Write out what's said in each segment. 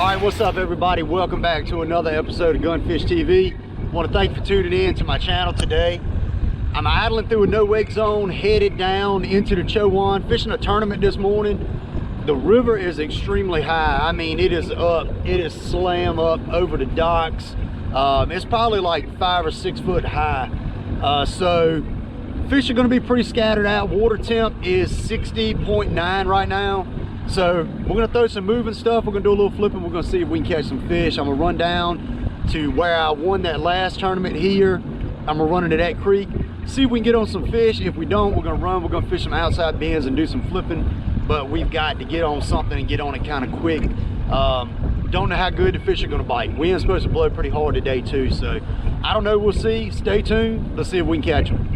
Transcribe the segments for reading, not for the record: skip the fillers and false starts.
Alright, what's up everybody? Welcome back to another episode of Gunfish TV. I want to thank you for tuning in to my channel today. I'm idling through a no wake zone, headed down into the Chowan, fishing a tournament this morning. The river is extremely high. I mean, it is up, it is slam up over the docks. It's probably like 5 or 6 foot high. So fish are going to be pretty scattered out. Water temp is 60.9 right now. So we're gonna throw some moving stuff. We're gonna do a little flipping. We're gonna see if we can catch some fish. I'm gonna run down to where I won that last tournament here. I'm gonna run into that creek, see if we can get on some fish. If we don't, we're gonna fish some outside bends and do some flipping. But we've got to get on something and get on it kind of quick. Don't know how good the fish are gonna bite. Wind's supposed to blow pretty hard today too. So I don't know, we'll see. Stay tuned. Let's see if we can catch them.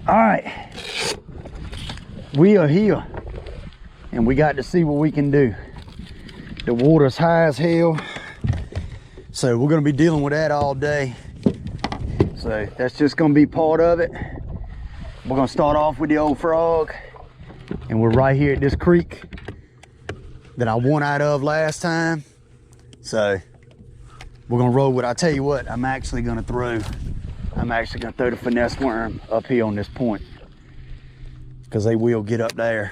All right, we are here and we got to see what we can do. The water's high as hell, so we're gonna be dealing with that all day. So that's just gonna be part of it. We're gonna start off with the old frog, and we're right here at this creek that I won out of last time. So we're gonna roll with it. I tell you what, I'm actually gonna throw the finesse worm up here on this point, because they will get up there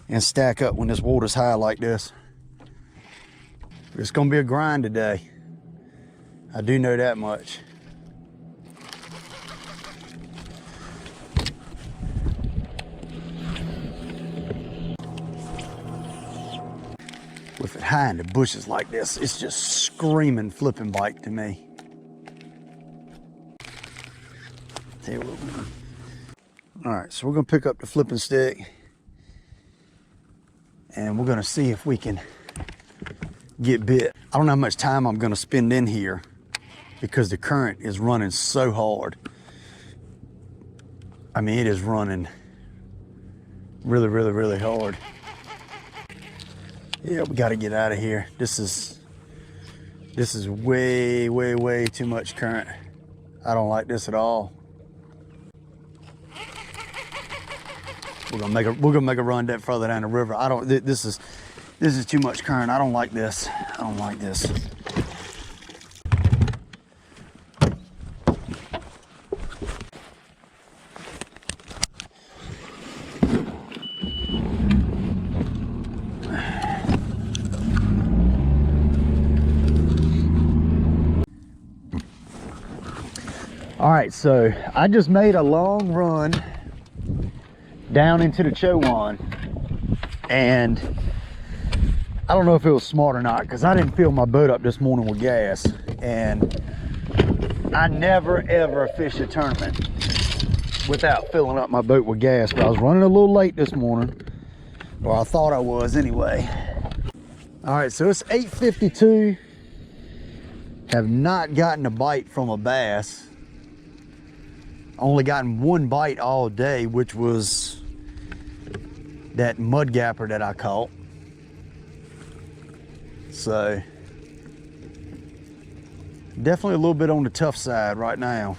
and stack up when this water's high like this. It's gonna be a grind today. I do know that much. With it high in the bushes like this, it's just screaming flipping bite to me. All right, so we're gonna pick up the flipping stick and we're gonna see if we can get bit. I don't know how much time I'm gonna spend in here because the current is running so hard. I mean, it is running really, really, really hard. Yeah, we gotta get out of here. This is way, way, way too much current. I don't like this at all. We're gonna make a run that further down the river. This is too much current. I don't like this. I don't like this. All right, so I just made a long run down into the Chowan, and I don't know if it was smart or not, because I didn't fill my boat up this morning with gas, and I never ever fish a tournament without filling up my boat with gas. But I was running a little late this morning, or I thought I was anyway. All right, so it's 8:52. Have not gotten a bite from a bass. Only gotten one bite all day, which was that mud gapper that I caught. So definitely a little bit on the tough side right now.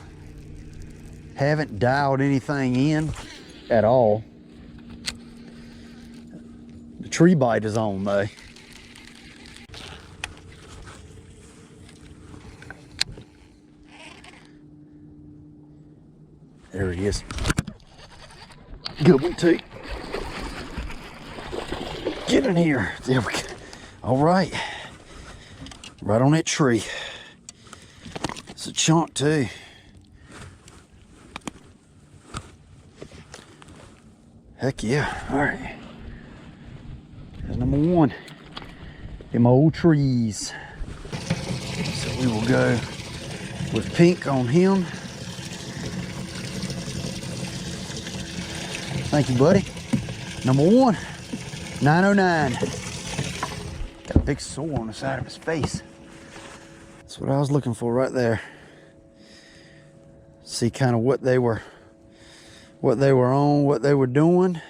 Haven't dialed anything in at all. The tree bite is on though. There he is. Good one too. Get in here. There we go. All right. Right on that tree. It's a chunk too. Heck yeah. All right. There's number one. Them old trees. So we will go with pink on him. Thank you, buddy. Number one, 909. Got a big sore on the side of his face. That's what I was looking for right there. See kind of what they were on, what they were doing.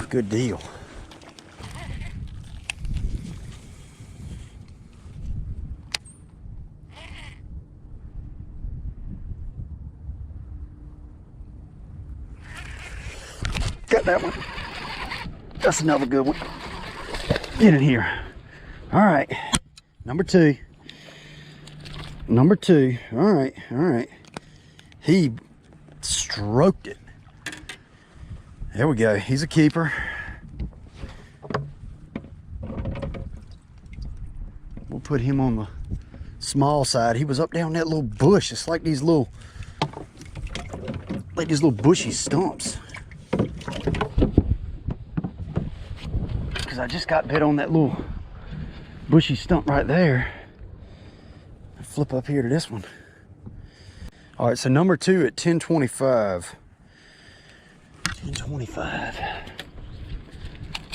Good deal. Got that one. That's another good one. Get in here. All right. Number two. Number two. All right. All right. He stroked it. There we go. He's a keeper. We'll put him on the small side. He was up down that little bush. It's like these little bushy stumps. Because I just got bit on that little bushy stump right there. I'll flip up here to this one. All right, so number two at 1025. 1025.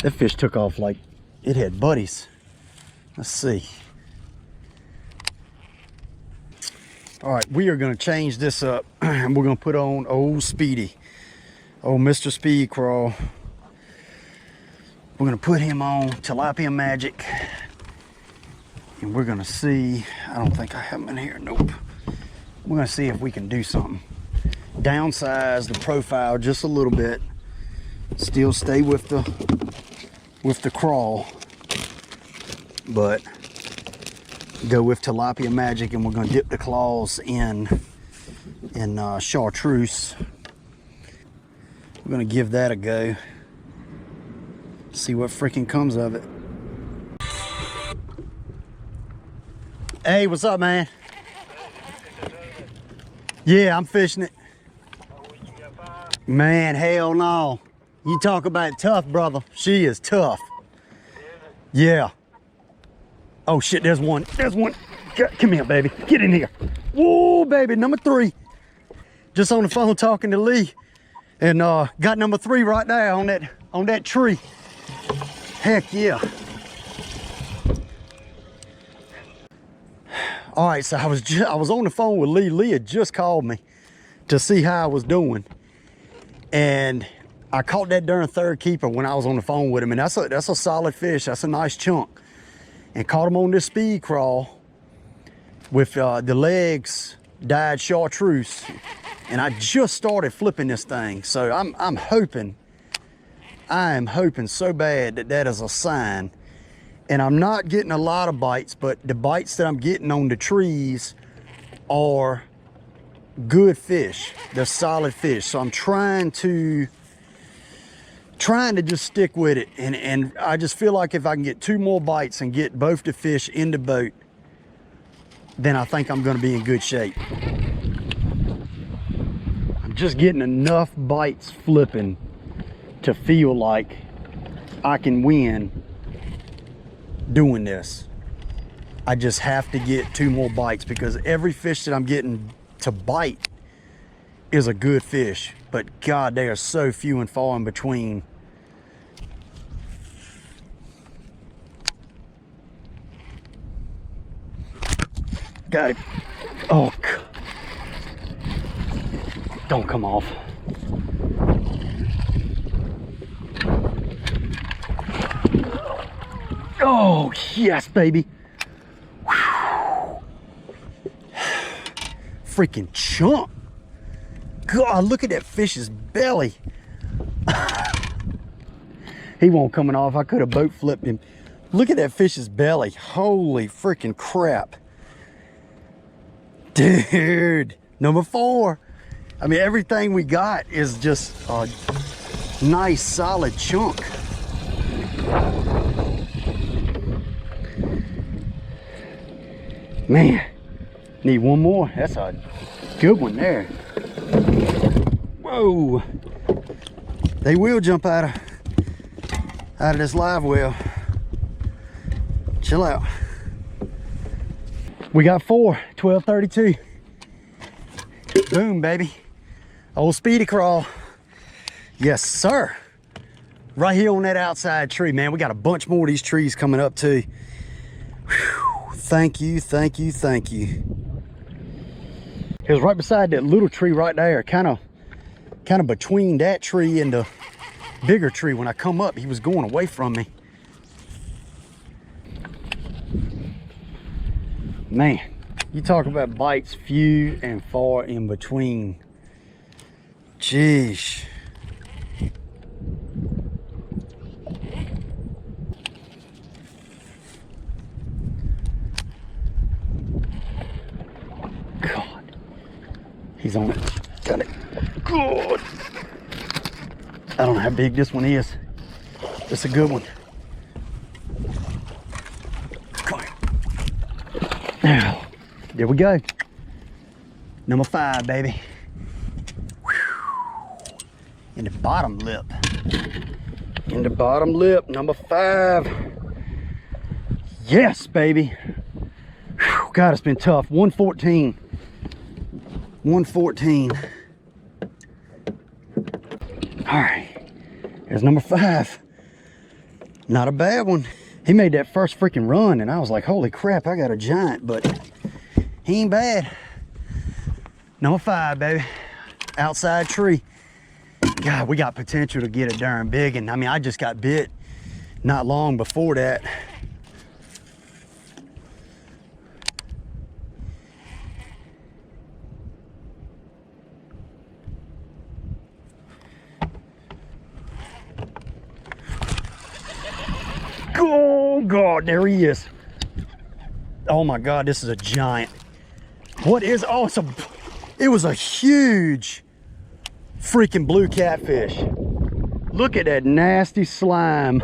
That fish took off like it had buddies. Let's see. All right, we are gonna change this up and we're gonna put on old Speedy, old Mr. Speed Crawl. We're gonna put him on Tilapia Magic and we're gonna see, I don't think I have him in here, nope. We're gonna see if we can do something. Downsize the profile just a little bit, still stay with the crawl, but go with Tilapia Magic, and we're gonna dip the claws in chartreuse. We're gonna give that a go, see what freaking comes of it. Hey, what's up, man? Yeah, I'm fishing it. Man, hell no. You talk about tough, brother. She is tough. Yeah. Oh shit, there's one. There's one. Come here, baby. Get in here. Whoa, baby, number three. Just on the phone talking to Lee, and got number three right there on that tree. Heck yeah. All right, so I was on the phone with Lee. Lee had just called me to see how I was doing, and I caught that darn third keeper when I was on the phone with him, and that's a solid fish. That's a nice chunk, and caught him on this speed crawl with the legs dyed chartreuse, and I just started flipping this thing. So I am hoping so bad that is a sign. And I'm not getting a lot of bites, but the bites that I'm getting on the trees are good fish. They're solid fish. So I'm trying to just stick with it. And I just feel like if I can get two more bites and get both the fish in the boat, then I think I'm gonna be in good shape. I'm just getting enough bites flipping to feel like I can win doing this. I just have to get two more bites, because every fish that I'm getting to bite is a good fish, but God, they are so few and far in between. Got it. Oh, don't come off. Oh, yes, baby. Whew. Freaking chunk. God, look at that fish's belly. He won't coming off. I could have boat flipped him. Look at that fish's belly. Holy freaking crap. Dude, number four. I mean, everything we got is just a nice, solid chunk. Man, need one more. That's a good one there. Whoa. They will jump out of this live well. Chill out. We got four, 1232. Boom, baby. Old Speedy Crawl. Yes, sir. Right here on that outside tree, man. We got a bunch more of these trees coming up too. Whew. Thank you, thank you, thank you. It was right beside that little tree right there, kind of between that tree and the bigger tree. When I come up, he was going away from me. Man, you talk about bites few and far in between. Jeez. God. He's on it. Got it. Good. I don't know how big this one is. It's a good one. Come on. Now, there we go. Number 5, baby. Whew. In the bottom lip. In the bottom lip, number 5. Yes, baby. Whew. God, it's been tough. 114. 114. All right, there's number 5. Not a bad one. He made that first freaking run and I was like, holy crap, I got a giant, but he ain't bad. Number 5, baby. Outside tree. God, we got potential to get a darn big, and I mean, I just got bit not long before that. Oh God, there he is. Oh my God, this is a giant. What is, oh, it was a huge freaking blue catfish. Look at that nasty slime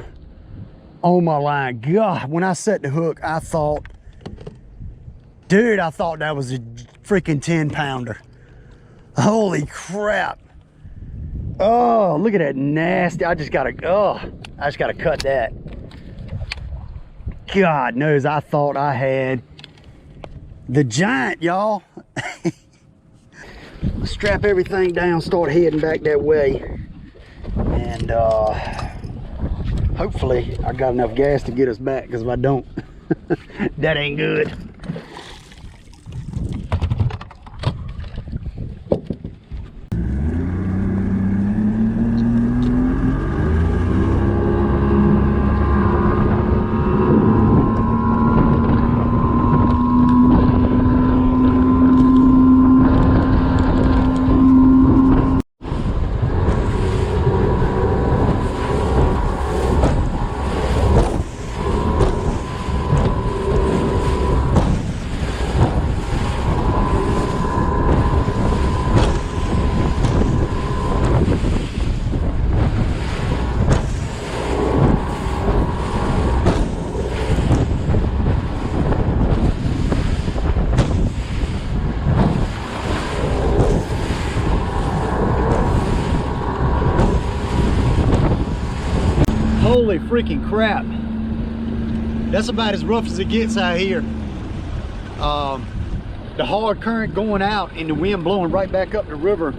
on my line. God, when I set the hook, I thought, dude, I thought that was a freaking 10-pounder. Holy crap. Oh, look at that nasty. I just gotta cut that. God knows, I thought I had the giant, y'all. Strap everything down, start heading back that way, and hopefully I got enough gas to get us back, because if I don't, that ain't good. Holy freaking crap. That's about as rough as it gets out here. The hard current going out and the wind blowing right back up the river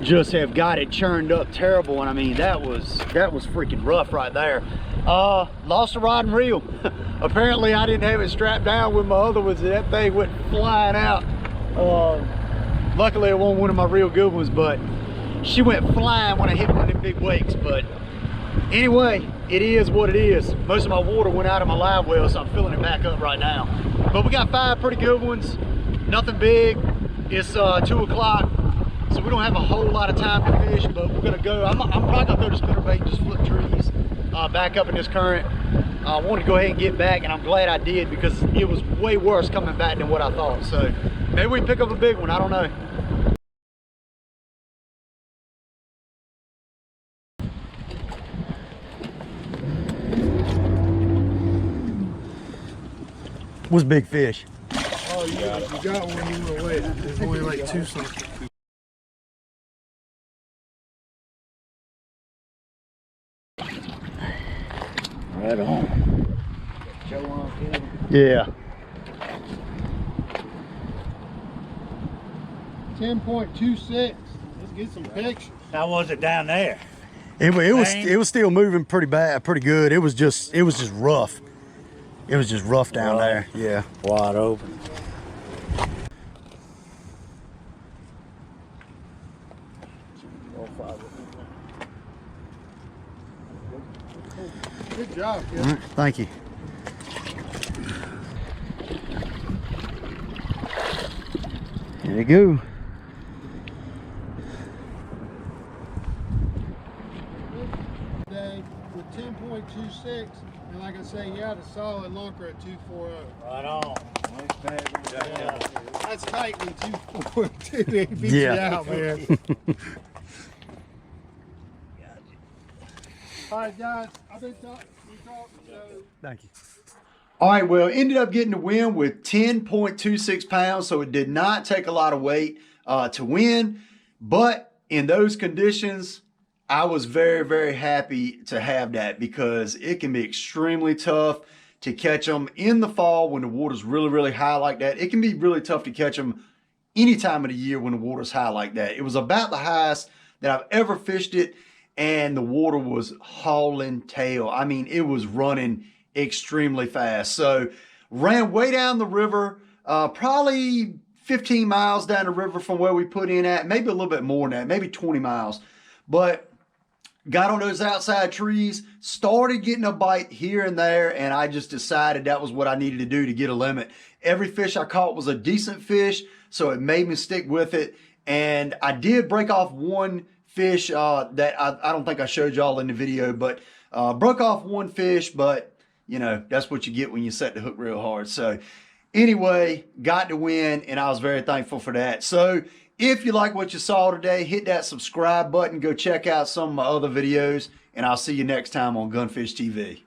just have got it churned up terrible. And I mean, that was freaking rough right there. Lost the rod and reel. Apparently I didn't have it strapped down with my other ones, and that thing went flying out. Luckily it wasn't one of my real good ones, but she went flying when I hit one of them big wakes. But anyway, it is what it is. Most of my water went out of my live well, so I'm filling it back up right now. But we got 5 pretty good ones. Nothing big. It's 2 o'clock, so we don't have a whole lot of time to fish, but we're gonna go. I'm probably gonna throw the spinnerbait and just flip trees back up in this current. I wanted to go ahead and get back, and I'm glad I did, because it was way worse coming back than what I thought. So maybe we can pick up a big one, I don't know. What's big fish? Oh, you got one you were away. There's only like 2 something. Right on. Yeah. 10.26. Let's get some pictures. How was it down there? It was still moving pretty good. It was just rough. It was just rough down there. Yeah. Wide open. job, kid. All right, thank you. There you go. Today with 10.26, and like I say, he had a solid lunker at 240. Right on. Nice bag. Yeah. That's tight with 242. They beat Yeah. you out, man. All right, guys. I've been talking. Thank you. All right, well, ended up getting the win with 10.26 pounds, so it did not take a lot of weight to win. But in those conditions, I was very, very happy to have that because it can be extremely tough to catch them in the fall when the water's really, really high like that. It can be really tough to catch them any time of the year when the water's high like that. It was about the highest that I've ever fished it, and the water was hauling tail. I mean, it was running extremely fast. So ran way down the river, probably 15 miles down the river from where we put in at, maybe a little bit more than that, maybe 20 miles. But got on those outside trees, started getting a bite here and there, and I just decided that was what I needed to do to get a limit. Every fish I caught was a decent fish, so it made me stick with it. And I did break off one fish that I don't think I showed y'all in the video, but broke off one fish, but you know, that's what you get when you set the hook real hard. So anyway, got to win, and I was very thankful for that. So if you like what you saw today, hit that subscribe button. Go check out some of my other videos, and I'll see you next time on Gunfish TV.